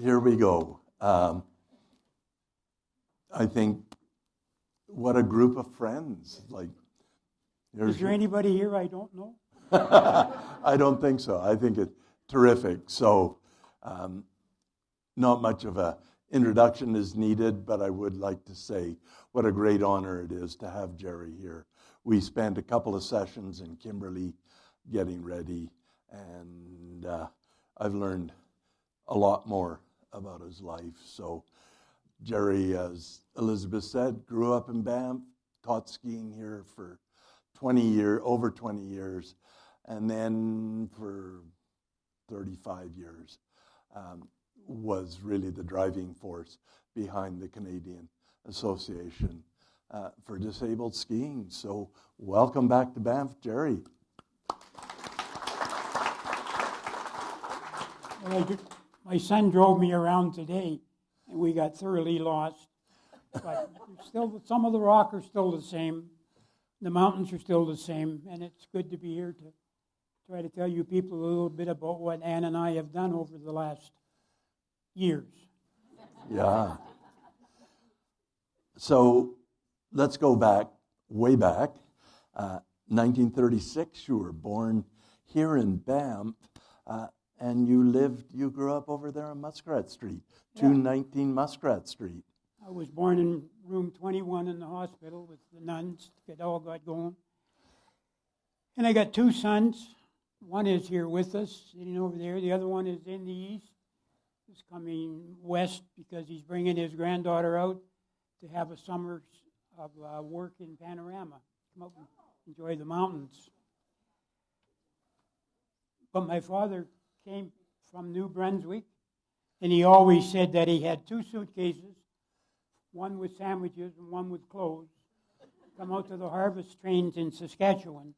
here we go. I think, what a group of friends. Is there anybody here I don't know? I don't think so. I think it's terrific. So, not much of an introduction is needed, but I would like to say what a great honor it is to have Jerry here. We spent a couple of sessions in Kimberley getting ready, and I've learned a lot more about his life. So Jerry, as Elizabeth said, grew up in Banff, taught skiing here for over 20 years, and then for 35 years was really the driving force behind the Canadian Association for Disabled Skiing. So welcome back to Banff, Jerry. Well, my son drove me around today, and we got thoroughly lost. But still, some of the rock are still the same. The mountains are still the same, and it's good to be here to try to tell you people a little bit about what Ann and I have done over the last years. Yeah. So let's go back, way back. 1936, you were born here in Banff, and you grew up over there on Muskrat Street, 219 Muskrat Street. I was born in room 21 in the hospital with the nuns. It all got going. And I got two sons. One is here with us, sitting over there. The other one is in the east. He's coming west because he's bringing his granddaughter out to have a summer of work in Panorama. Come up and enjoy the mountains. But my father came from New Brunswick, and he always said that he had two suitcases, one with sandwiches and one with clothes, come out to the harvest trains in Saskatchewan.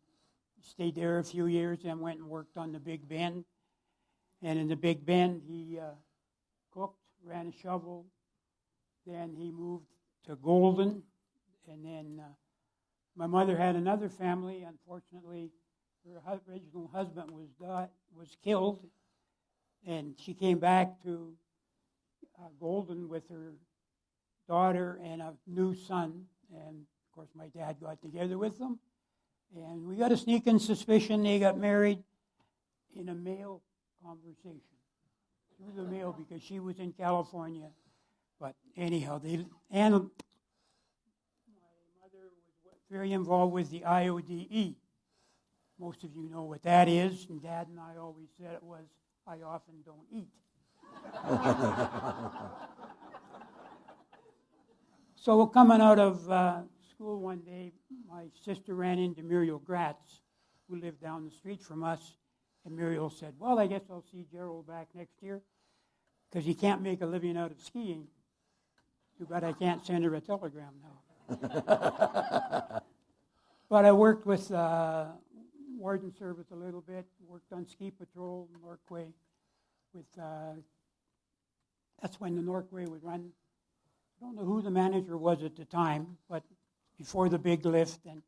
He stayed there a few years and went and worked on the Big Bend. And in the Big Bend, he cooked, ran a shovel. Then he moved to Golden. And then my mother had another family. Unfortunately, her original husband was killed. And she came back to Golden with her daughter and a new son. And, of course, my dad got together with them. And we got a sneaking suspicion they got married in a mail conversation. Through the mail because she was in California. But anyhow, my mother was very involved with the IODE. Most of you know what that is. And Dad and I always said it was, I often don't eat. So coming out of school one day, my sister ran into Muriel Gratz, who lived down the street from us, and Muriel said, well, I guess I'll see Gerald back next year, because he can't make a living out of skiing. Too bad I can't send her a telegram now. But I worked with Warden Service a little bit, worked on ski patrol, Norquay. That's when the Norquay would run. I don't know who the manager was at the time, but before the big lift. And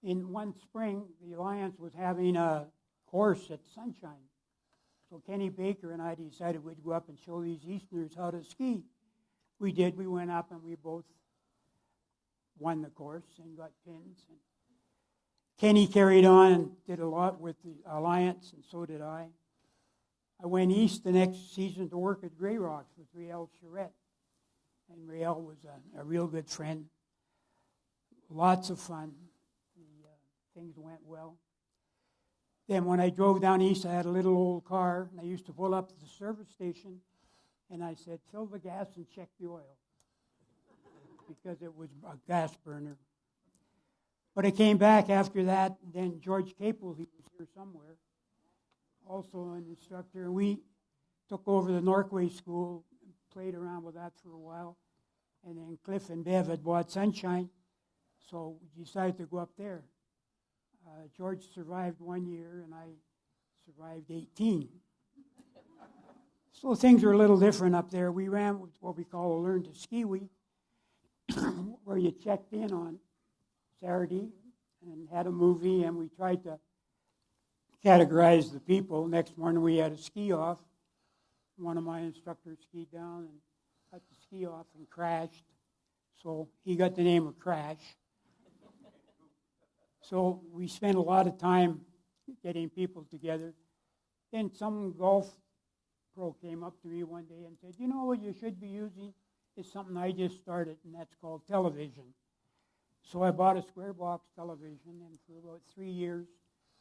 in one spring, the Alliance was having a course at Sunshine. So Kenny Baker and I decided we'd go up and show these Easterners how to ski. We did. We went up and we both won the course and got pins. And Kenny carried on and did a lot with the Alliance, and so did I. I went east the next season to work at Grey Rocks with Riel Charette. And Riel was a real good friend. Lots of fun. Things went well. Then when I drove down east, I had a little old car, and I used to pull up to the service station, and I said, fill the gas and check the oil, because it was a gas burner. But I came back after that, and then George Capel, he was here somewhere, also an instructor, and we took over the Norquay School, and played around with that for a while, and then Cliff and Bev had bought Sunshine, so we decided to go up there. George survived 1 year, and I survived 18. So things are a little different up there. We ran what we call a Learn to Ski Week, where you checked in on Saturday and had a movie, and we tried to categorize the people. Next morning we had a ski off. one of my instructors skied down and cut the ski off and crashed. So he got the name of Crash. So we spent a lot of time getting people together. Then some golf pro came up to me one day and said, you know what you should be using is something I just started, and that's called television. So I bought a square box television, and for about 3 years,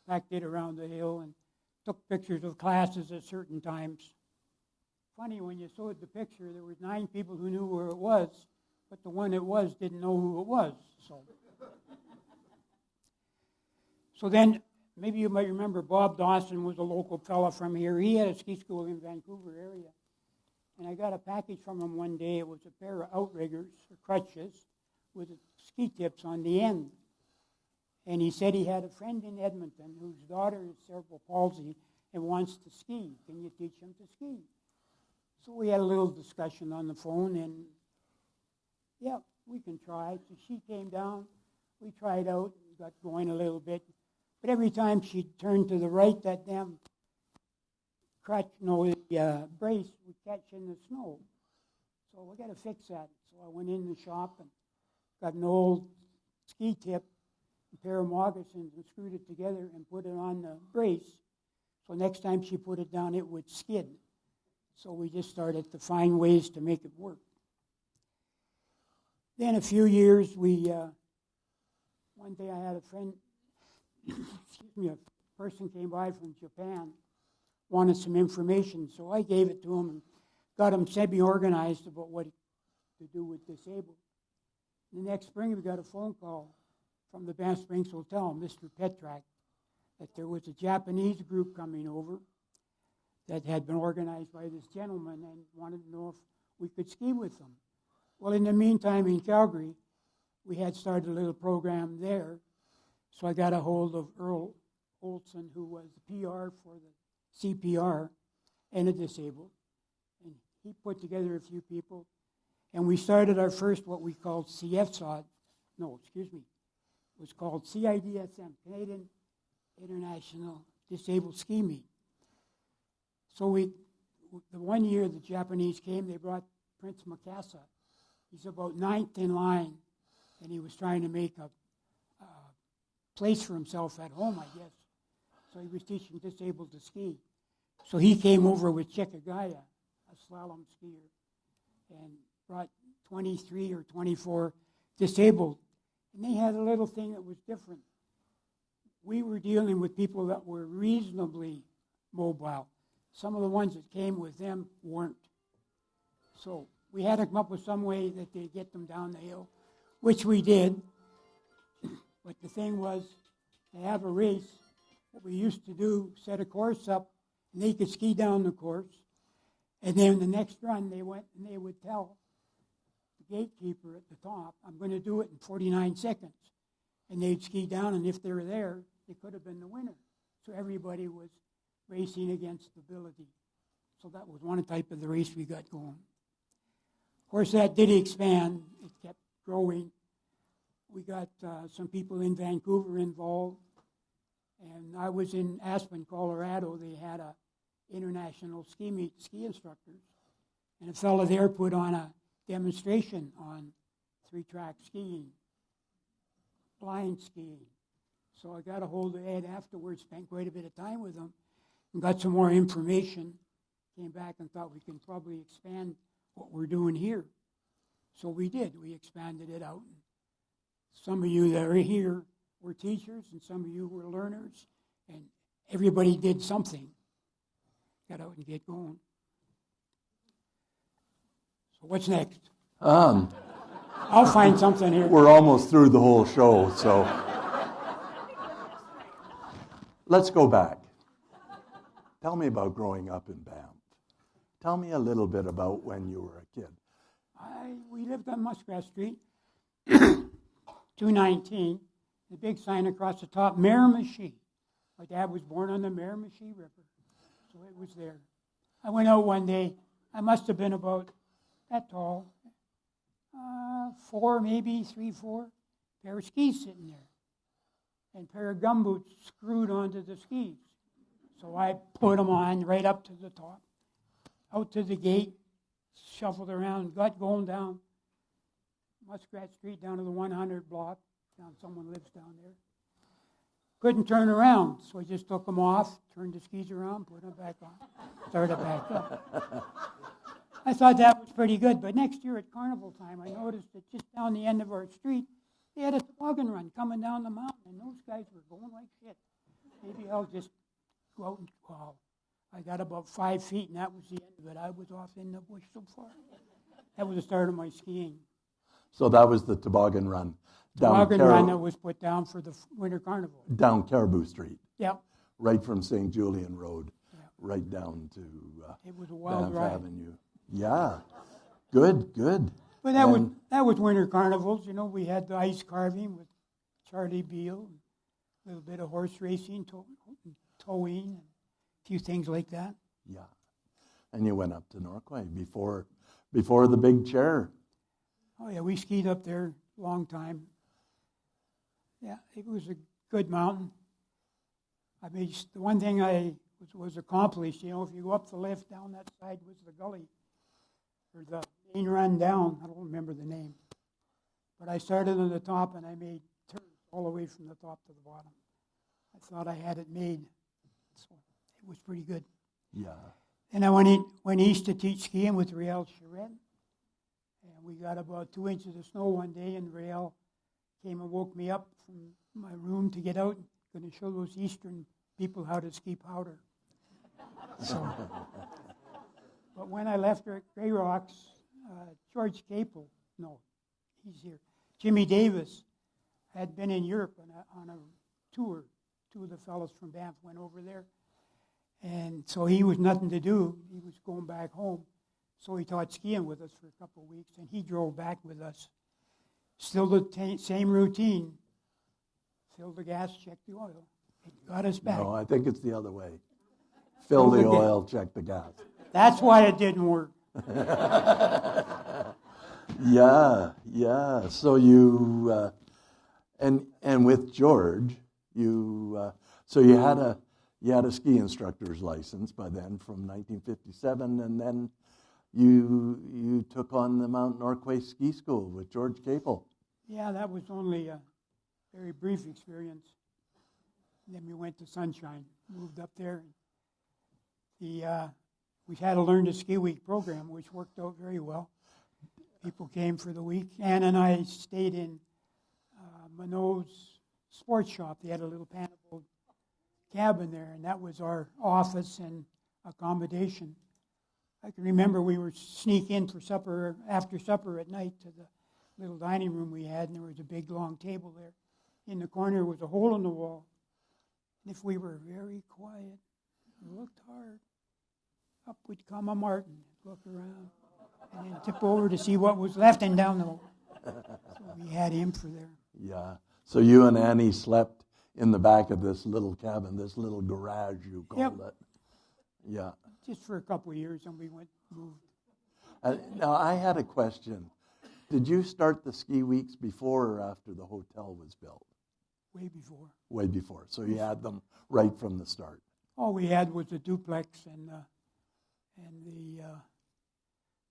packed it around the hill and took pictures of classes at certain times. Funny, when you showed the picture, there were 9 people who knew where it was, but the one it was didn't know who it was. So then, maybe you might remember Bob Dawson was a local fella from here. He had a ski school in Vancouver area. And I got a package from him one day. It was a pair of outriggers, or crutches, with ski tips on the end. And he said he had a friend in Edmonton whose daughter has cerebral palsy and wants to ski. Can you teach him to ski? So we had a little discussion on the phone, and yeah, we can try. So she came down, we tried out, got going a little bit. But every time she turned to the right, that damn brace would catch in the snow. So we got to fix that. So I went in the shop and got an old ski tip, a pair of moccasins, and screwed it together and put it on the brace. So next time she put it down, it would skid. So we just started to find ways to make it work. Then a few years, one day I had a friend, a person came by from Japan, wanted some information, so I gave it to him and got him semi-organized about what to do with disabled. The next spring, we got a phone call from the Banff Springs Hotel, Mr. Petrak, that there was a Japanese group coming over that had been organized by this gentleman and wanted to know if we could ski with them. Well, in the meantime, in Calgary, we had started a little program there. So I got a hold of Earl Olson, who was the PR for the CPR and a disabled. And he put together a few people. And we started our first, what we called CFSOD. It was called CIDSM, Canadian International Disabled Ski Meet. So the one year the Japanese came, they brought Prince Mikasa. He's about 9th in line, and he was trying to make a place for himself at home, I guess. So he was teaching disabled to ski. So he came over with Chikagaya, a slalom skier, and brought 23 or 24 disabled. And they had a little thing that was different. We were dealing with people that were reasonably mobile. Some of the ones that came with them weren't. So we had to come up with some way that they'd get them down the hill, which we did. But the thing was, to have a race, what we used to do, set a course up, and they could ski down the course. And then the next run, they went and they would tell the gatekeeper at the top, I'm going to do it in 49 seconds. And they'd ski down, and if they were there, they could have been the winner. So everybody was racing against ability. So that was one type of the race we got going. Of course, that did expand. It kept growing. We got some people in Vancouver involved. And I was in Aspen, Colorado. They had a international ski meet, ski instructors. And a fellow there put on a demonstration on 3-track skiing, blind skiing. So I got a hold of Ed afterwards, spent quite a bit of time with him, and got some more information. Came back and thought we can probably expand what we're doing here. So we did. We expanded it out. Some of you that are here were teachers, and some of you were learners, and everybody did something. Got out and get going. So what's next? I'll find something here. We're almost through the whole show, so let's go back. Tell me about growing up in Banff. Tell me a little bit about when you were a kid. We lived on Muskrat Street, 219, the big sign across the top, Miramichi. My dad was born on the Miramichi River, so it was there. I went out one day. I must have been about that tall, 4, maybe 3, 4, pair of skis sitting there, and a pair of gumboots screwed onto the skis. So I put them on right up to the top. out to the gate, shuffled around, got going down Muskrat Street down to the 100 block. Down, someone lives down there. Couldn't turn around, so I just took them off, turned the skis around, put them back on, started back up. I thought that was pretty good, but next year at carnival time, I noticed that just down the end of our street, they had a toboggan run coming down the mountain, and those guys were going like shit. Maybe I'll just go out and crawl. I got about 5 feet, and that was the end of it. I was off in the bush so far. That was the start of my skiing. So that was the toboggan run. Toboggan run that was put down for the Winter Carnival. Down Caribou Street. Yep. Right from St. Julian Road, Yep. right down to it was a wild Banff ride. Avenue. Yeah, good. But that was Winter Carnivals. You know, we had the ice carving with Charlie Beale, a little bit of horse racing, towing, and a few things like that. Yeah, and you went up to Norquay before the big chair. Oh yeah, we skied up there a long time. Yeah, it was a good mountain. I mean, the one thing I was accomplished, you know, if you go up the lift, down that side was the gully, or the main run down. I don't remember the name. But I started on the top, and I made turns all the way from the top to the bottom. I thought I had it made, so it was pretty good. Yeah. And I went east to teach skiing with Riel Charette. And we got about 2 inches of snow one day, and Riel came and woke me up from my room to get out. Going to show those eastern people how to ski powder. So, but when I left her at Grey Rocks, George Capel, no, he's here. Jimmy Davis had been in Europe on a tour. Two of the fellows from Banff went over there. And so he was nothing to do. He was going back home. So he taught skiing with us for a couple of weeks, and he drove back with us. Still the same routine. Fill the gas, check the oil. It got us back. No, I think it's the other way. Fill the oil, check the gas. That's why it didn't work. Yeah. So you and with George, so you had a ski instructor's license by then from 1957, and then you took on the Mount Norquay Ski School with George Capel. Yeah, that was only a very brief experience. And then we went to Sunshine, moved up there. We had a Learn to Ski Week program, which worked out very well. People came for the week. Ann and I stayed in Minot's sports shop. They had a little paneled cabin there, and that was our office and accommodation. I can remember we were sneak in for supper, after supper at night, to the little dining room we had, and there was a big long table there. In the corner was a hole in the wall. And if we were very quiet, looked hard, up would come a martin, look around, and then tip over to see what was left, and down the hole. So we had him for there. Yeah. So you and Annie slept in the back of this little cabin, this little garage, you called it. Yeah. Just for a couple of years, and we moved. Now, I had a question. Did you start the ski weeks before or after the hotel was built? Way before. Way before. So you had them right from the start. All we had was a duplex and the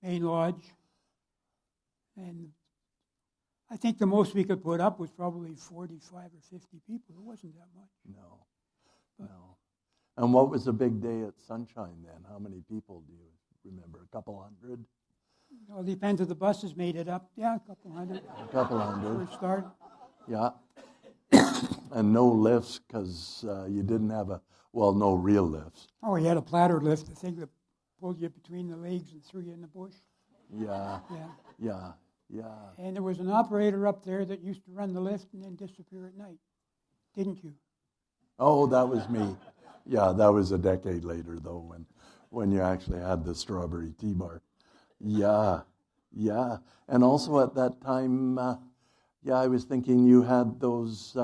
main lodge. And I think the most we could put up was probably 45 or 50 people. It wasn't that much. No. And what was a big day at Sunshine then? How many people do you remember? A couple hundred? Well, it depends if the buses made it up. Yeah, a couple hundred. A couple hundred. First start. Yeah. And no lifts because you didn't have no real lifts. Oh, we had a platter lift, the thing that pulled you between the legs and threw you in the bush. Yeah. And there was an operator up there that used to run the lift and then disappear at night. Didn't you? Oh, that was me. Yeah, that was a decade later, though, when you actually had the strawberry tea bar. Yeah. And also at that time, I was thinking you had those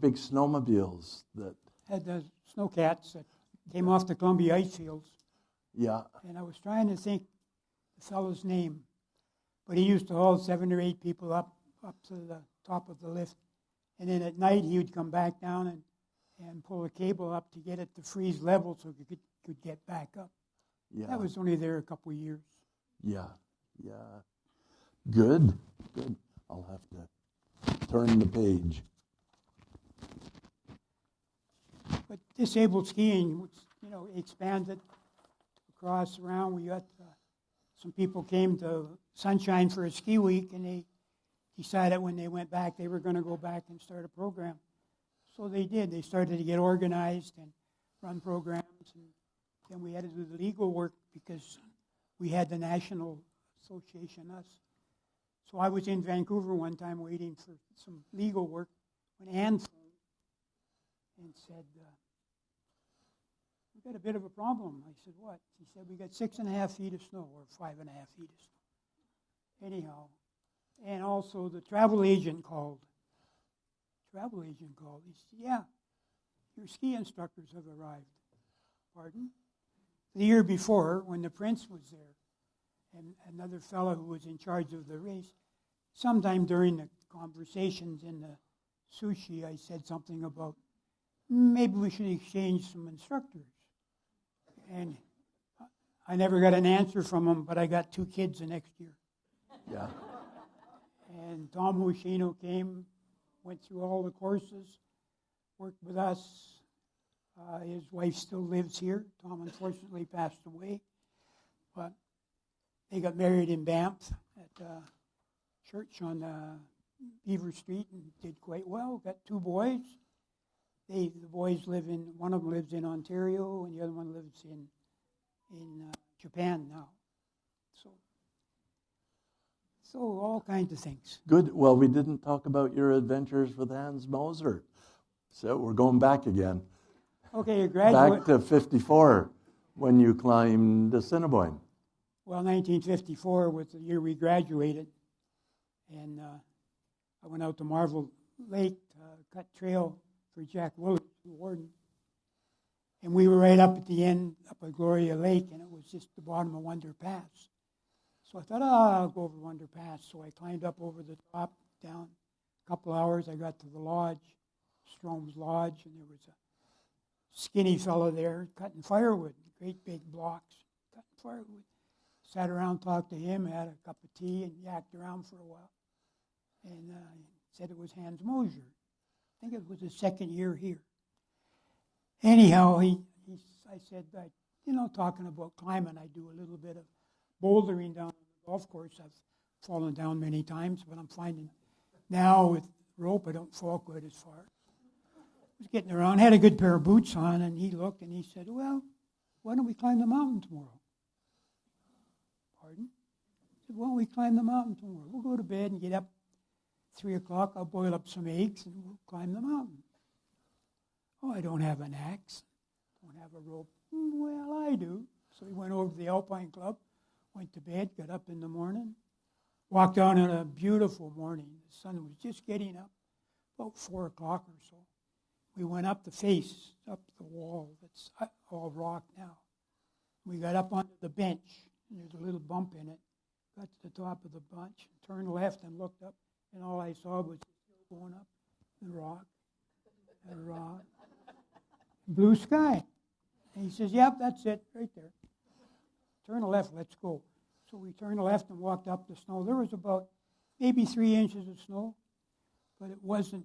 big snowmobiles that had the snowcats that came off the Columbia ice fields. Yeah. And I was trying to think the fellow's name, but he used to haul 7 or 8 people up to the top of the lift, and then at night he would come back down and pull a cable up to get it to freeze level so you could get back up. Yeah. I was only there a couple of years. Yeah. Good. I'll have to turn the page. But disabled skiing, expanded across around. We got some people came to Sunshine for a ski week, and they decided when they went back they were going to go back and start a program. So they did. They started to get organized and run programs, and then we had to do the legal work because we had the National Association, us. So I was in Vancouver one time waiting for some legal work when Ann phoned and said, we've got a bit of a problem. I said, what? She said, we got 6.5 feet of snow, or 5.5 feet of snow. Anyhow, and also the travel agent called. He said, yeah, your ski instructors have arrived. Pardon? The year before, when the Prince was there, and another fellow who was in charge of the race, sometime during the conversations in the sushi, I said something about maybe we should exchange some instructors. And I never got an answer from him, but I got 2 kids the next year. Yeah. And Tom Hoshino came, went through all the courses, worked with us. His wife still lives here. Tom unfortunately passed away. But they got married in Banff at a church on Beaver Street and did quite well. Got 2 boys. The boys one of them lives in Ontario and the other one lives in Japan now. So all kinds of things. Good. Well, we didn't talk about your adventures with Hans Moser. So we're going back again. Okay, you graduated. Back to 54 when you climbed Assiniboine. Well, 1954 was the year we graduated. And I went out to Marvel Lake to cut trail for Jack Willard, the warden. And we were right up at the end, up at Gloria Lake, and it was just the bottom of Wonder Pass. So I thought, I'll go over Wonder Pass. So I climbed up over the top, down a couple hours. I got to the lodge, Strome's Lodge, and there was a skinny fellow there cutting firewood, great big blocks, cutting firewood. Sat around, talked to him, had a cup of tea, and yacked around for a while. And said it was Hans Moser. I think it was his second year here. Anyhow, I said, talking about climbing, I do a little bit of bouldering down on the golf course. I've fallen down many times, but I'm finding now with rope I don't fall quite as far. I was getting around, had a good pair of boots on, and he looked and he said, well, why don't we climb the mountain tomorrow? Pardon? I said, why don't we climb the mountain tomorrow? We'll go to bed and get up 3 o'clock. I'll boil up some eggs and we'll climb the mountain. Oh, I don't have an axe. Don't have a rope. Well, I do. So we went over to the Alpine Club, went to bed, got up in the morning, walked down on a beautiful morning. The sun was just getting up, about 4 o'clock or so. We went up the face, up the wall that's all rock now. We got up onto the bench, and there's a little bump in it. Got to the top of the bunch, turned left and looked up, and all I saw was going up, and rock, and rock. Blue sky. And he says, yep, that's it, right there. Turn left, let's go. So we turned left and walked up the snow. There was about maybe 3 inches of snow, but it wasn't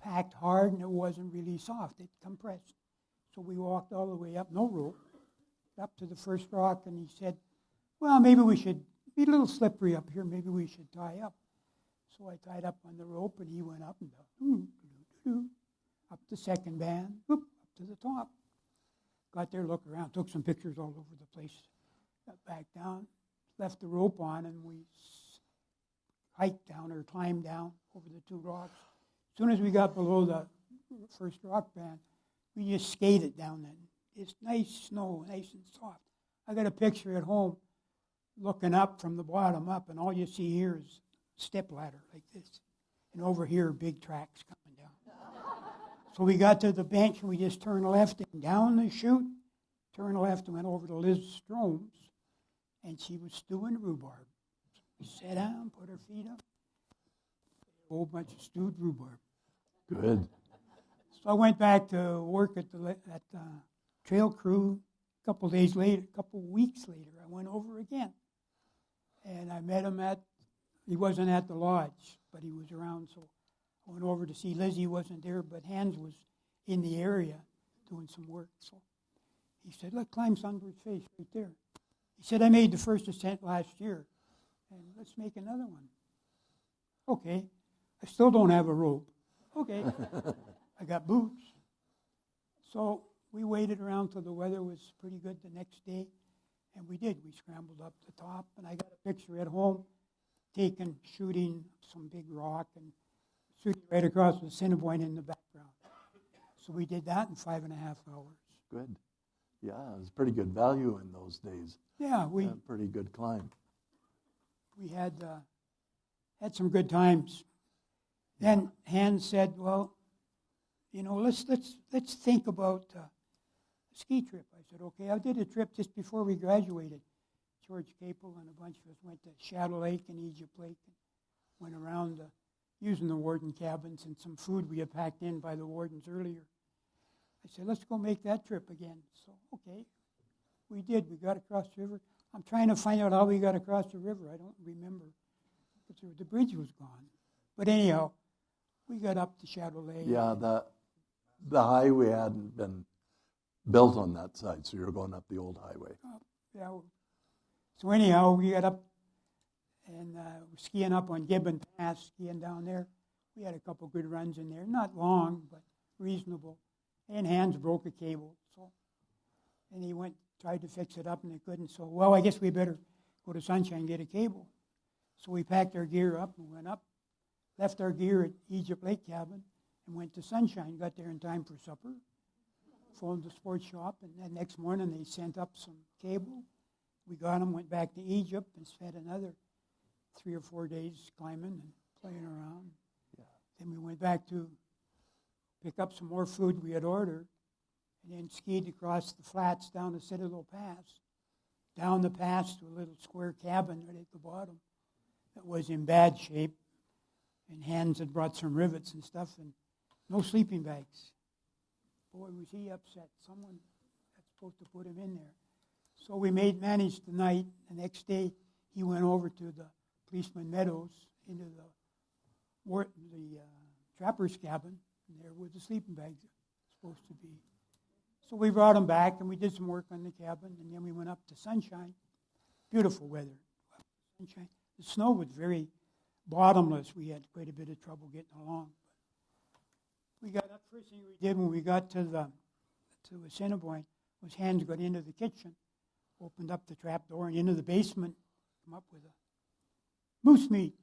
packed hard and it wasn't really soft. It compressed. So we walked all the way up, no rope, up to the first rock, and he said, well, maybe we should be a little slippery up here. Maybe we should tie up. So I tied up on the rope, and he went up and down, up the second band, up to the top. Got there, looked around, took some pictures all over the place. Got back down, left the rope on, and we hiked down or climbed down over the 2 rocks. As soon as we got below the first rock band, we just skated down that. It's nice snow, nice and soft. I got a picture at home looking up from the bottom up, and all you see here is step ladder like this. And over here, big tracks coming down. So we got to the bench, and we just turned left and down the chute, turned left and went over to Liz Strome's, and she was stewing rhubarb. We sat down, put her feet up, a whole bunch of stewed rhubarb. Good. So I went back to work at the trail crew, couple days later, a couple weeks later, I went over again. And I met him he wasn't at the lodge, but he was around, so I went over to see Lizzie. Wasn't there, but Hans was in the area doing some work. So he said, look, climb Sunbird's Face right there. He said, I made the first ascent last year, and let's make another one. Okay. I still don't have a rope. Okay. I got boots. So we waited around till the weather was pretty good the next day, and we did. We scrambled up the top, and I got a picture at home shooting some big rock and shooting right across the Assiniboine in the background. So we did that in 5.5 hours. Good. Yeah, it was pretty good value in those days. Yeah, pretty good climb. We had some good times. Then Hans said, well, let's think about a ski trip. I said, okay. I did a trip just before we graduated. George Capel and a bunch of us went to Shadow Lake and Egypt Lake and went around using the warden cabins and some food we had packed in by the wardens earlier. I said, let's go make that trip again. So, okay, we did. We got across the river. I'm trying to find out how we got across the river. I don't remember. But the bridge was gone. But anyhow, we got up to Shadow Lake. Yeah, the highway hadn't been built on that side, so you're going up the old highway. Yeah. So anyhow, we got up and skiing up on Gibbon Pass, skiing down there. We had a couple good runs in there. Not long, but reasonable. And Hans broke a cable. And he tried to fix it up, and they couldn't. So, well, I guess we better go to Sunshine and get a cable. So we packed our gear up and went up, left our gear at Egypt Lake Cabin, and went to Sunshine. Got there in time for supper, phoned the sports shop, and then next morning they sent up some cable. We got them, went back to Egypt, and spent another 3 or 4 days climbing and playing around. Yeah. Then we went back to pick up some more food we had ordered, and then skied across the flats down the Citadel Pass, down the pass to a little square cabin right at the bottom that was in bad shape, and Hans had brought some rivets and stuff, and no sleeping bags. Boy, was he upset. Someone that's supposed to put him in there. So we managed the night. The next day, he went over to the Policeman Meadows into the trapper's cabin, and there were the sleeping bags supposed to be. So we brought him back, and we did some work on the cabin, and then we went up to Sunshine. Beautiful weather. Sunshine. The snow was very bottomless. We had quite a bit of trouble getting along. But we got up. First thing we did when we got to Assiniboine was Hans got into the kitchen, opened up the trap door, and into the basement, come up with a moose meat.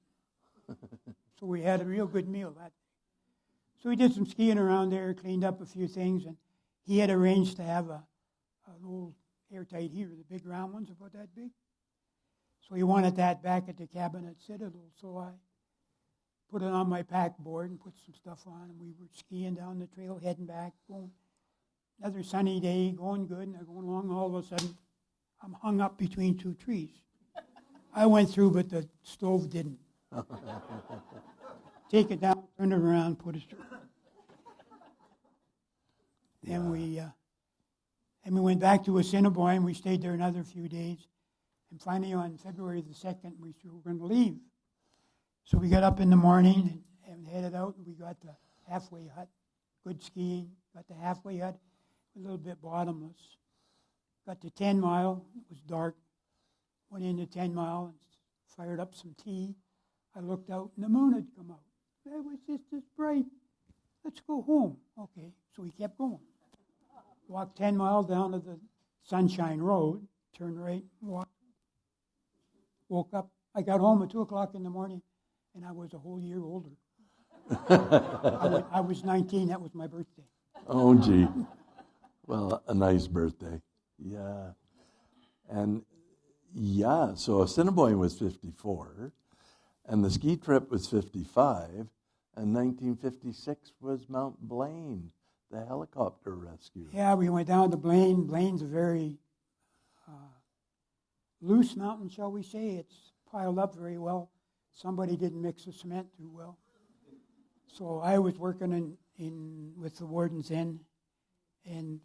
So we had a real good meal that day. So we did some skiing around there, cleaned up a few things, and he had arranged to have an old airtight heater, the big round ones about that big. So he wanted that back at the cabin at Citadel. So I put it on my pack board and put some stuff on, and we were skiing down the trail, heading back, going. Another sunny day, going good, and they're going along. All of a sudden, I'm hung up between 2 trees. I went through, but the stove didn't. Take it down, turn it around, put it through. Then we went back to Assiniboine. We stayed there another few days. And finally, on February the 2nd, we were going to leave. So we got up in the morning and headed out, and we got the halfway hut. Good skiing. Got the halfway hut, a little bit bottomless. Got to 10 Mile. It was dark. Went into 10 Mile and fired up some tea. I looked out, and the moon had come out. It was just as bright. Let's go home. Okay, so we kept going. Walked 10 miles down to the Sunshine Road, turned right, walked. Woke up. I got home at 2 o'clock in the morning, and I was a whole year older. I was 19. That was my birthday. Oh, gee. Well, a nice birthday. Yeah. And, yeah, so Assiniboine was 54, and the ski trip was 55, and 1956 was Mount Blaine, the helicopter rescue. Yeah, we went down to Blaine. Blaine's a very loose mountain, shall we say. It's piled up very well. Somebody didn't mix the cement too well. So I was working in with the Warden's Inn, and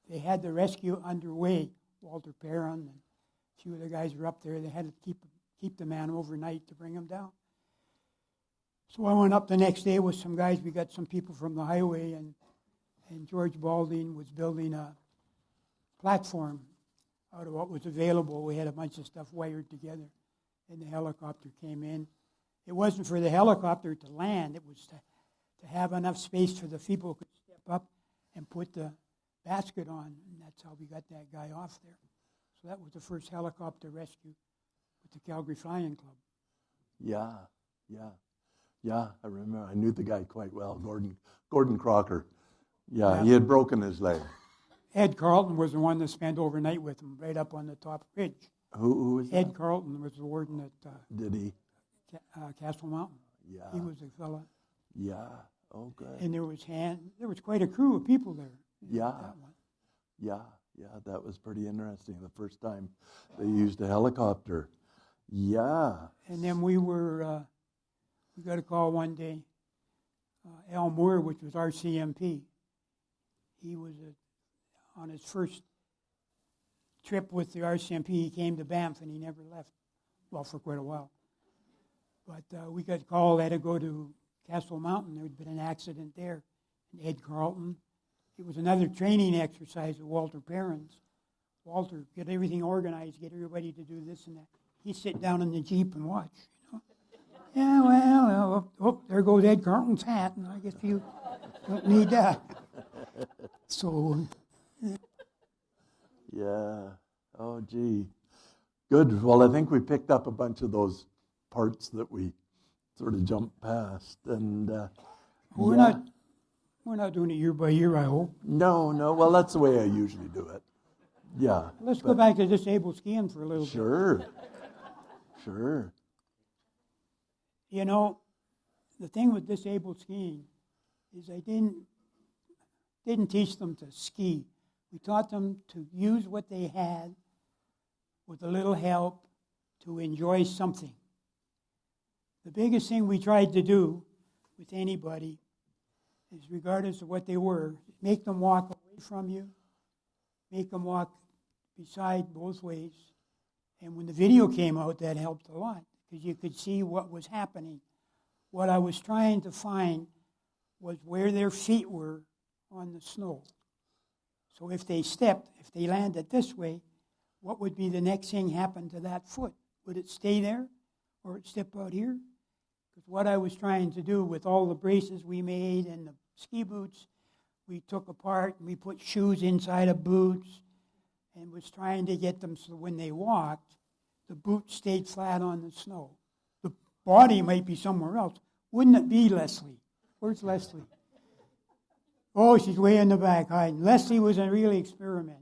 they had the rescue underway. Walter Perrin and a few of the guys were up there. They had to keep the man overnight to bring him down. So I went up the next day with some guys. We got some people from the highway, and George Balding was building a platform out of what was available. We had a bunch of stuff wired together, and the helicopter came in. It wasn't for the helicopter to land. It was to have enough space for the people who could step up and put the basket on, and that's how we got that guy off there. So that was the first helicopter rescue with the Calgary Flying Club. Yeah. I remember. I knew the guy quite well, Gordon Crocker. Yeah, he had broken his leg. Ed Carlton was the one that spent overnight with him, right up on the top ridge. Who was that? Ed Carlton was the warden at Did he? Castle Mountain. Yeah. He was the fella. Yeah. Oh, good. And there was quite a crew of people there. Yeah. That one. Yeah, that was pretty interesting. The first time they used a helicopter. Yeah. And then we got a call one day. Al Moore, which was our CMP, he was on his first trip with the RCMP. He came to Banff and he never left. Well, for quite a while. But we got called. They had to go to Castle Mountain. There had been an accident there. And Ed Carlton. It was another training exercise of Walter Perrin's. Walter, get everything organized, get everybody to do this and that. He'd sit down in the Jeep and watch. Yeah, well, there goes Ed Carlton's hat, and I guess you don't need that. So. Yeah. Oh, gee. Good. Well, I think we picked up a bunch of those parts that we sort of jumped past, and we're not doing it year by year, I hope. No. Well, that's the way I usually do it. Yeah. Let's go back to disabled skiing for a little bit. Sure. You know, the thing with disabled skiing is I didn't teach them to ski. We taught them to use what they had with a little help to enjoy something. The biggest thing we tried to do with anybody is, regardless of what they were, make them walk away from you, make them walk beside both ways. And when the video came out, that helped a lot, because you could see what was happening. What I was trying to find was where their feet were on the snow. So if they landed this way, what would be the next thing happen to that foot? Would it stay there, or it step out here? Because what I was trying to do with all the braces we made and the ski boots, we took apart and we put shoes inside of boots, and was trying to get them so when they walked, the boot stayed flat on the snow. The body might be somewhere else. Wouldn't it be Leslie? Where's Leslie? Oh, she's way in the back hiding. Leslie was a real experiment.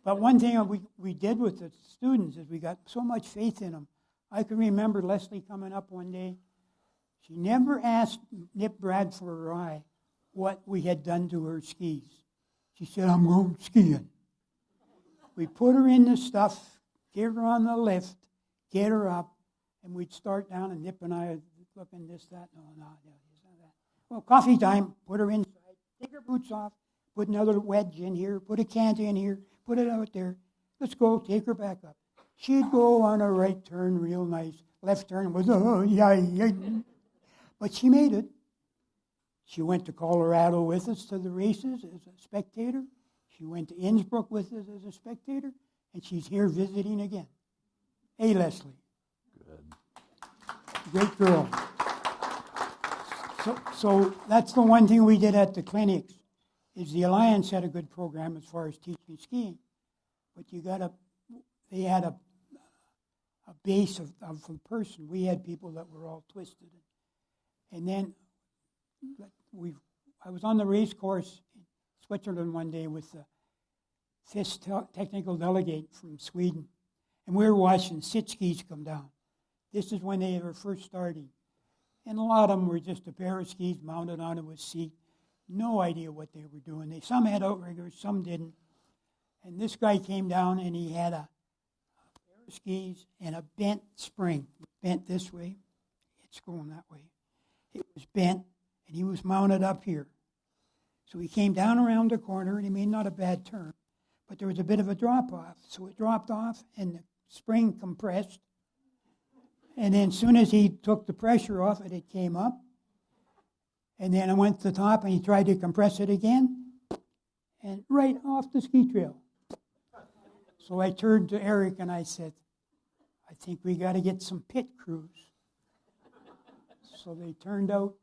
But one thing we did with the students is we got so much faith in them. I can remember Leslie coming up one day. She never asked Nip Bradford or I what we had done to her skis. She said, I'm going skiing. We put her in the stuff, get her on the lift, get her up, and we'd start down, and Nip and I would look in this, that, no, this, that. Well, coffee time, put her inside, take her boots off, put another wedge in here, put a canter in here, put it out there. Let's go, take her back up. She'd go on a right turn real nice. Left turn was, but she made it. She went to Colorado with us to the races as a spectator. She went to Innsbruck with us as a spectator, and she's here visiting again. Hey, Leslie. Good. Great girl. So that's the one thing we did at the clinics, is the Alliance had a good program as far as teaching skiing. But they had a base of a person. We had people that were all twisted. And then I was on the race course in Switzerland one day with the FIS technical delegate from Sweden. And we were watching sit skis come down. This is when they were first starting. And a lot of them were just a pair of skis mounted onto a seat. No idea what they were doing. Some had outriggers, some didn't. And this guy came down and he had a pair of skis and a bent spring. Bent this way, it's going that way. It was bent and he was mounted up here. So he came down around the corner, and he made not a bad turn, but there was a bit of a drop-off. So it dropped off, and the spring compressed. And then as soon as he took the pressure off it, it came up. And then I went to the top, and he tried to compress it again, and right off the ski trail. So I turned to Eric, and I said, I think we got to get some pit crews. So they turned out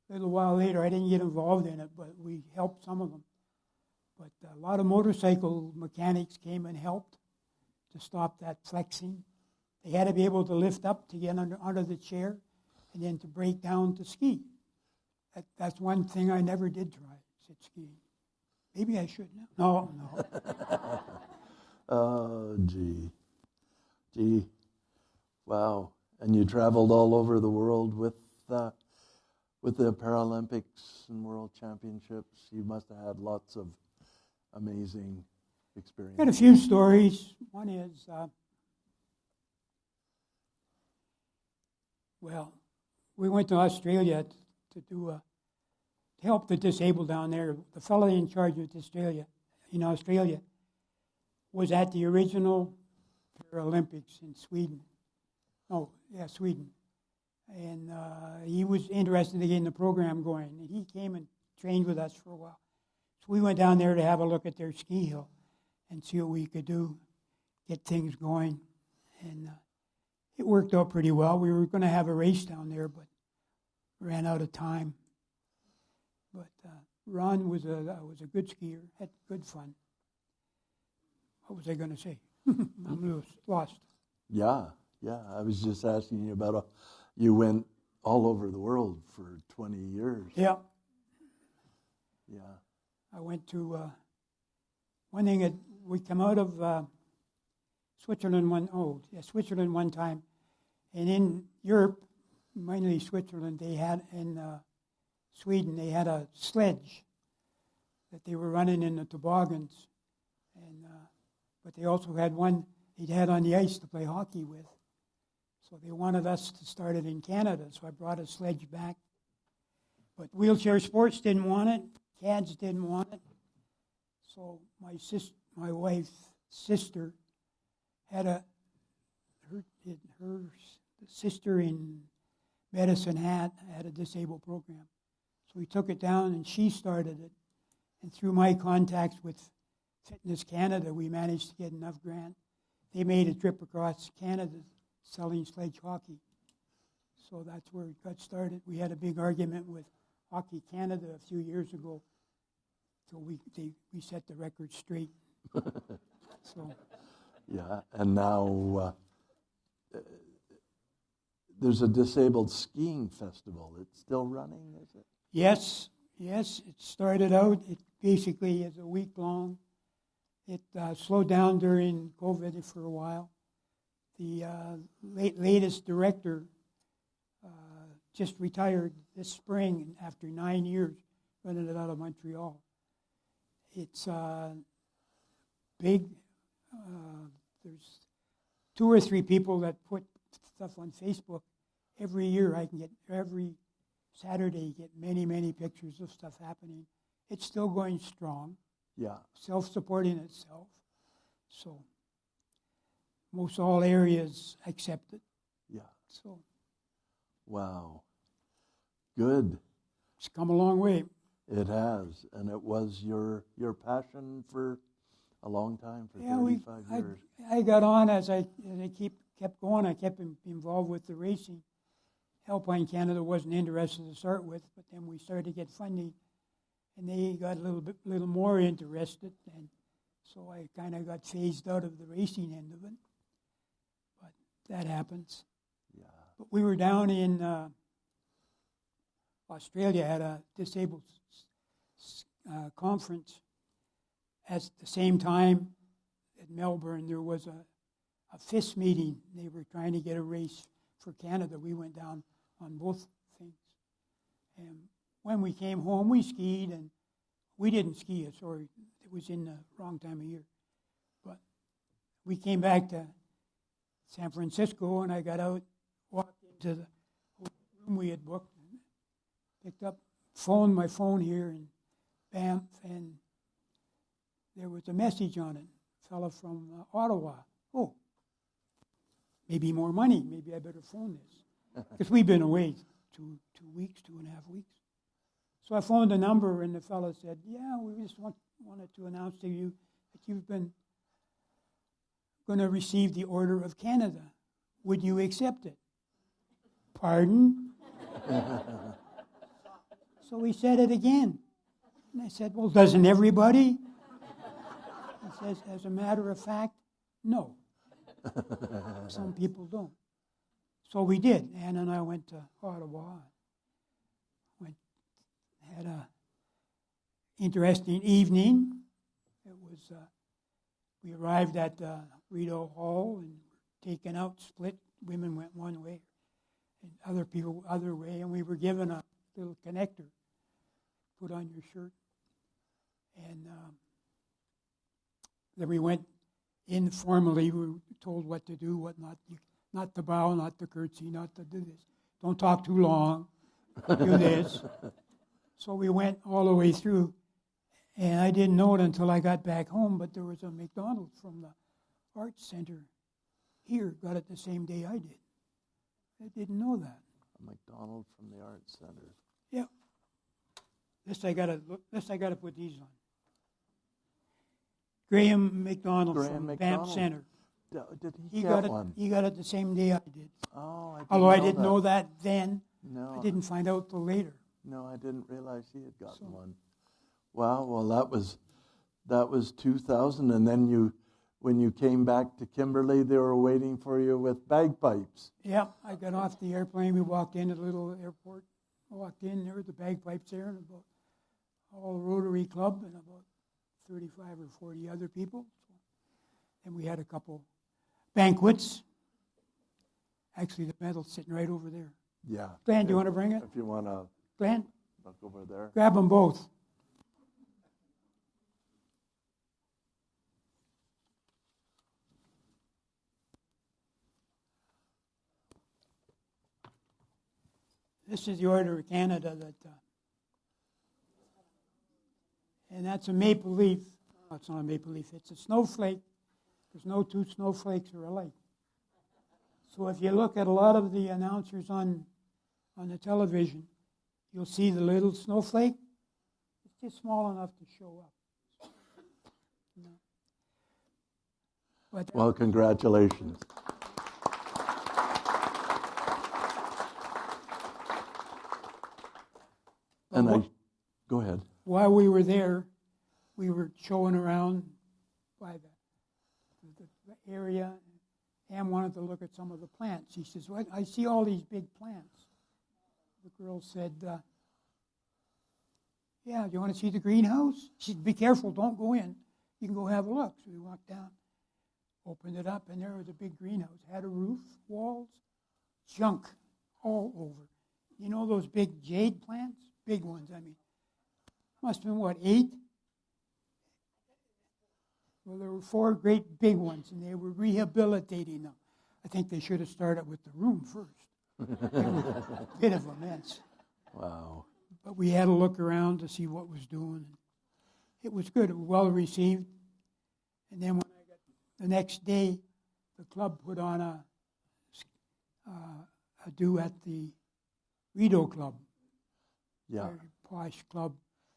a little while later. I didn't get involved in it, but we helped some of them. But a lot of motorcycle mechanics came and helped to stop that flexing. They had to be able to lift up to get under the chair and then to break down to ski. That's one thing I never did try, sit skiing. Maybe I should now. No. Oh, gee. Wow. And you traveled all over the world with the Paralympics and World Championships. You must have had lots of amazing experiences. I had a few stories. One is, we went to Australia to help the disabled down there. The fellow in charge of in Australia was at the original Paralympics in Sweden. Sweden. And he was interested in getting the program going. And he came and trained with us for a while. So we went down there to have a look at their ski hill and see what we could do, get things going. And it worked out pretty well. We were going to have a race down there, but ran out of time. But Ron was a good skier, had good fun. What was I going to say? I'm lost. Yeah. I was just asking you about you went all over the world for 20 years. Yeah. Yeah. I went to one thing. We come out of Switzerland one time, and in Europe, mainly Switzerland, they had in Sweden they had a sledge that they were running in the toboggans, and but they also had one they'd had on the ice to play hockey with. So they wanted us to start it in Canada, so I brought a sledge back. But Wheelchair Sports didn't want it, CADS didn't want it. So my wife's sister had her sister in Medicine Hat had a disabled program. So we took it down and she started it. And through my contacts with Fitness Canada, we managed to get enough grant. They made a trip across Canada selling sledge hockey. So that's where it got started. We had a big argument with Hockey Canada a few years ago. So we set the record straight. So. Yeah, and now there's a disabled skiing festival. It's still running, is it? Yes. It started out. It basically is a week long. It slowed down during COVID for a while. The latest director just retired this spring after 9 years running it out of Montreal. It's big. There's 2 or 3 people that put stuff on Facebook every year. I can get every Saturday get many pictures of stuff happening. It's still going strong. Yeah. Self-supporting itself. So most all areas accept it. Yeah. So. Wow. Good. It's come a long way. It has, and it was your passion for a long time, for 35 years. I got on as I kept going. I kept involved with the racing. Alpine Canada wasn't interested to start with, but then we started to get funding, and they got a little more interested, and so I kind of got phased out of the racing end of it. But that happens. Yeah. But we were down in Australia at a disabled conference. At the same time, at Melbourne, there was a FIS meeting. They were trying to get a race for Canada. We went down on both things. And when we came home, we skied, and we didn't ski. Sorry, it was in the wrong time of year. But we came back to San Francisco, and I got out, walked into the room we had booked, and picked up my phone here, and Banff, and there was a message on it. A fellow from Ottawa. Oh, maybe more money. Maybe I better phone this. Because we've been away 2 weeks, 2.5 weeks. So I phoned the number, and the fellow said, yeah, we just wanted to announce to you that you've been going to receive the Order of Canada. Would you accept it? Pardon? So he said it again. And I said, well, doesn't everybody? He says, as a matter of fact, no. Some people don't. So we did. Ann and I went to Ottawa. Had a interesting evening. It was we arrived at Rideau Hall and taken out, split. Women went one way, and other people other way, and we were given a little connector. Put on your shirt, and then we went informally. We were told what to do, what not. Not to bow, not to curtsy, not to do this. Don't talk too long. Do this. So we went all the way through, and I didn't know it until I got back home, but there was a McDonald's from the Arts Center here, got it the same day I did. I didn't know that. A McDonald's from the Arts Center. Yeah. This I gotta put these on. Graham McDonald from Banff Center. Did he got get it, one? He got it the same day I did. Oh, Although I didn't know that then. No. I didn't find out till later. No, I didn't realize he had gotten one. Wow, well that was 2000, and then when you came back to Kimberley, they were waiting for you with bagpipes. Yeah, I got off the airplane. We walked in at a little airport. I walked in, there were the bagpipes there, and about all the Rotary Club and about 35 or 40 other people. And we had a couple banquets. Actually, the medal's sitting right over there. Yeah. Glenn, do you want to bring it? If you want to Glenn, look over there. grab them both. This is the Order of Canada and that's a maple leaf. No, it's not a maple leaf. It's a snowflake. Because no two snowflakes are alike. So if you look at a lot of the announcers on the television, you'll see the little snowflake. It's just small enough to show up. You know. But, Well, congratulations. And go ahead. While we were there, we were showing around by the area. Ann wanted to look at some of the plants. She says, well, I see all these big plants. The girl said, yeah, do you want to see the greenhouse? She said, be careful, don't go in. You can go have a look. So we walked down, opened it up, and there was a big greenhouse. Had a roof, walls, junk all over. You know those big jade plants? Big ones, I mean. Must have been, 8? Well, there were 4 great big ones, and they were rehabilitating them. I think they should have started with the room first. It was a bit of a mess. Wow. But we had to look around to see what was doing. It was good. It was well received. And then when I got the next day, the club put on a do at the Rideau Club. Yeah. Very posh club.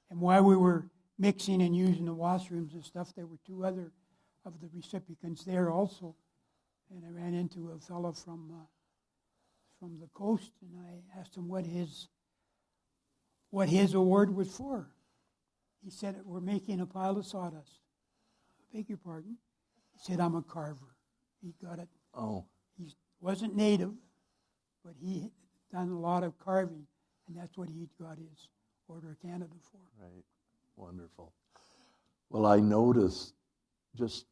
And while we were mixing and using the washrooms and stuff, there were 2 other of the recipients there also. And I ran into a fellow from the coast, and I asked him what his award was for. He said, we're making a pile of sawdust. I beg your pardon? He said, I'm a carver. He got it. Oh. He wasn't native, but he had done a lot of carving, and that's what he got his Order of Canada for. Right. Wonderful. Well, I just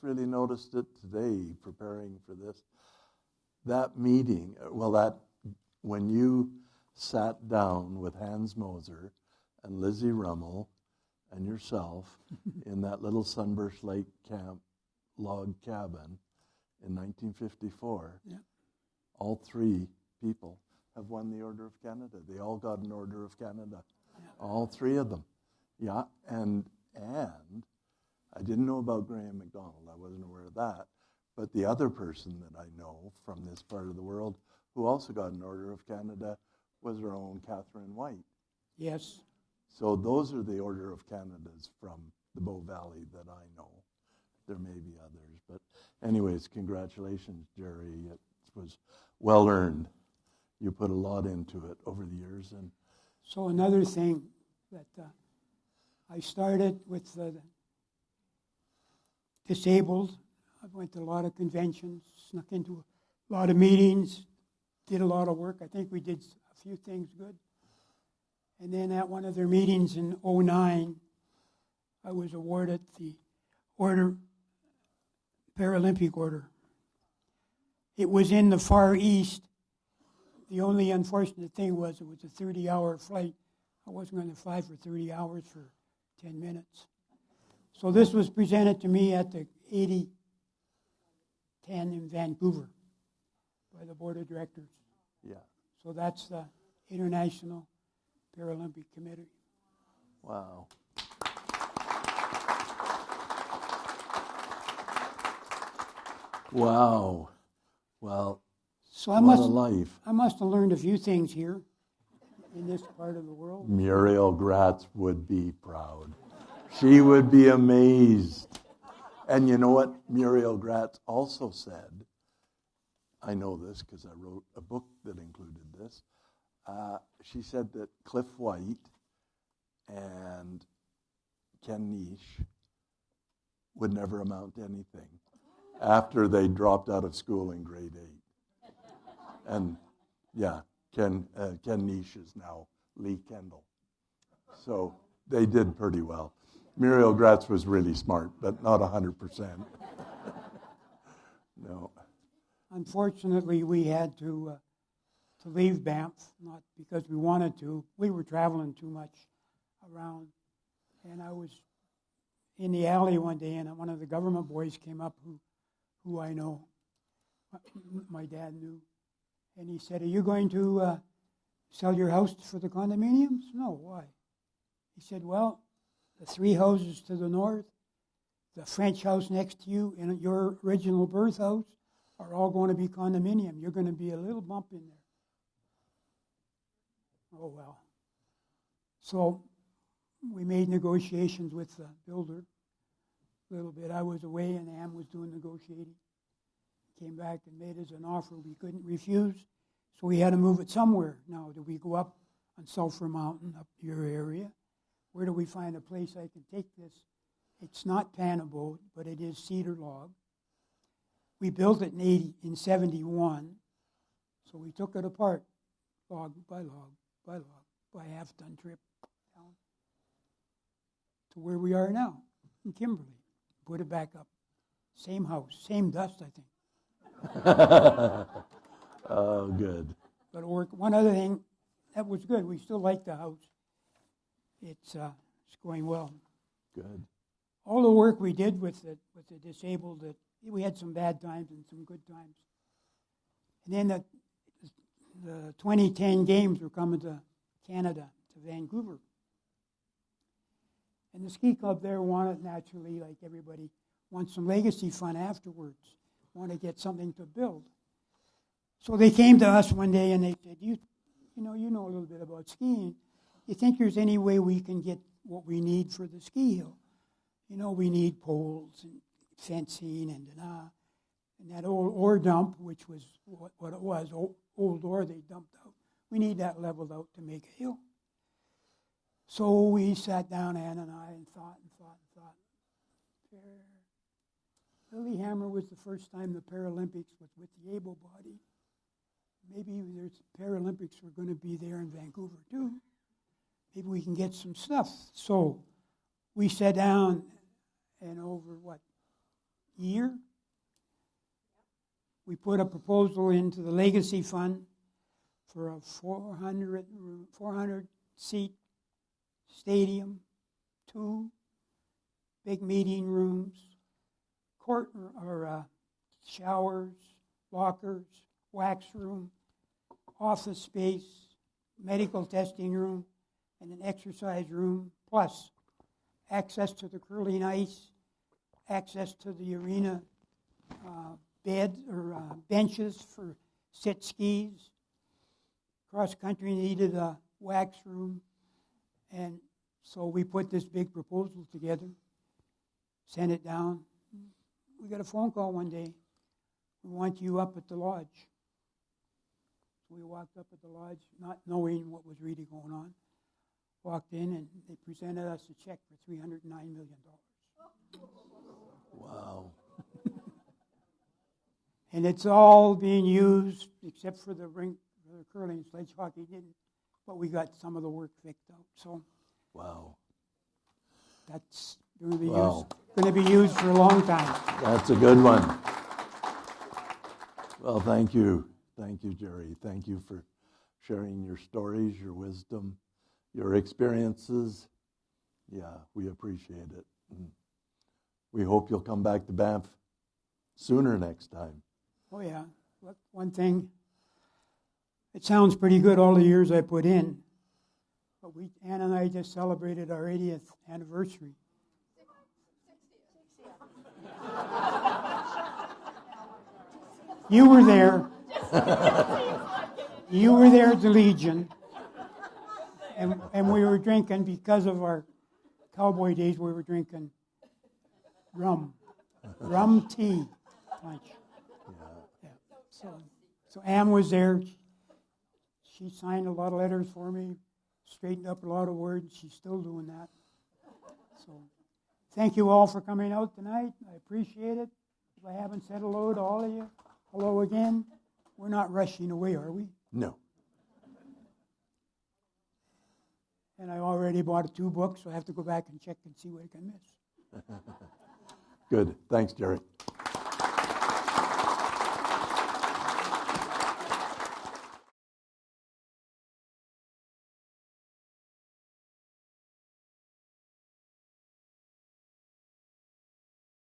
really noticed it today preparing for this. That meeting, when you sat down with Hans Moser and Lizzie Rummel and yourself in that little Sunburst Lake camp log cabin in 1954, Yeah. all 3 people have won the Order of Canada. They all got an Order of Canada. Yeah. All 3 of them. Yeah, and I didn't know about Graham MacDonald. I wasn't aware of that. But the other person that I know from this part of the world who also got an Order of Canada was our own Catherine White. Yes. So those are the Order of Canadas from the Bow Valley that I know. There may be others. But anyways, congratulations, Jerry. It was well earned. You put a lot into it over the years. And So another thing that I started with the disabled. I went to a lot of conventions, snuck into a lot of meetings, did a lot of work. I think we did a few things good. And then at one of their meetings in '09, I was awarded the Paralympic Order. It was in the Far East. The only unfortunate thing was it was a 30-hour flight. I wasn't going to fly for 30 hours for 10 minutes. So this was presented to me at the 80-10 in Vancouver by the Board of Directors. yeah. So that's the International Paralympic Committee. Wow. Wow. Well, So what a life. I must have learned a few things here in this part of the world. Muriel Gratz would be proud. She would be amazed. And you know what Muriel Gratz also said? I know this because I wrote a book that included this. She said that Cliff White and Ken Nish would never amount to anything after they dropped out of school in grade 8. And yeah, Ken Nish is now Lee Kendall. So they did pretty well. Muriel Gratz was really smart, but not 100%. No. Unfortunately, we had to leave Banff, not because we wanted to. We were traveling too much around. And I was in the alley one day, and one of the government boys came up who I know, my dad knew. And he said, "Are you going to sell your house for the condominiums?" "No, why?" He said, "Well, the 3 houses to the north, the French house next to you, and your original birth house are all going to be condominium. You're going to be a little bump in there." Oh, well. So we made negotiations with the builder a little bit. I was away, and Ann was doing negotiating. Came back and made us an offer we couldn't refuse, so we had to move it somewhere. Now, do we go up on Sulphur Mountain, up your area? Where do we find a place I can take this? It's not panabode, but it is cedar log. We built it in 71, so we took it apart, log by log by log, by half-ton trip down to where we are now, in Kimberley. Put it back up. Same house, same dust, I think. Oh, good. But one other thing, that was good. We still like the house. It's going well. Good. All the work we did with the disabled, we had some bad times and some good times. And then the 2010 games were coming to Canada, to Vancouver. And the ski club there wanted, naturally, like everybody, wants some legacy fund afterwards, want to get something to build. So they came to us one day and they said, you know a little bit about skiing. You think there's any way we can get what we need for the ski hill? You know, we need poles and fencing and that old ore dump, which was what it was, old ore they dumped out. We need that leveled out to make a hill. So we sat down, Ann and I, and thought. Lillehammer was the first time the Paralympics was with the able-bodied. Maybe there's Paralympics were going to be there in Vancouver too. Maybe we can get some stuff. So we sat down, and over year, we put a proposal into the Legacy Fund for a 400-seat stadium, 2 big meeting rooms, showers, lockers, wax room, office space, medical testing room, and an exercise room, plus access to the curling ice, access to the arena bed or benches for sit skis. Cross country needed a wax room, and so we put this big proposal together, sent it down. We got a phone call one day. We want you up at the lodge. So we walked up at the lodge, not knowing what was really going on. Walked in, and they presented us a check for $309 million. Wow. And it's all being used, except for the rink, for the curling, sledge hockey didn't. But we got some of the work fixed out. So Wow. that's going to be Wow. used for a long time. That's a good one. Well, thank you. Thank you, Jerry. Thank you for sharing your stories, your wisdom, your experiences. Yeah, we appreciate it. We hope you'll come back to Banff sooner next time. Oh, yeah. Look, one thing, it sounds pretty good, all the years I put in, but Ann and I just celebrated our 80th anniversary. You were there. You were there at the Legion. And we were drinking, because of our cowboy days, we were drinking rum tea punch. Yeah. So Ann was there. She signed a lot of letters for me, straightened up a lot of words. She's still doing that. So thank you all for coming out tonight. I appreciate it. If I haven't said hello to all of you, hello again. We're not rushing away, are we? No. And I already bought 2 books, so I have to go back and check and see what I can miss. Good. Thanks, Jerry.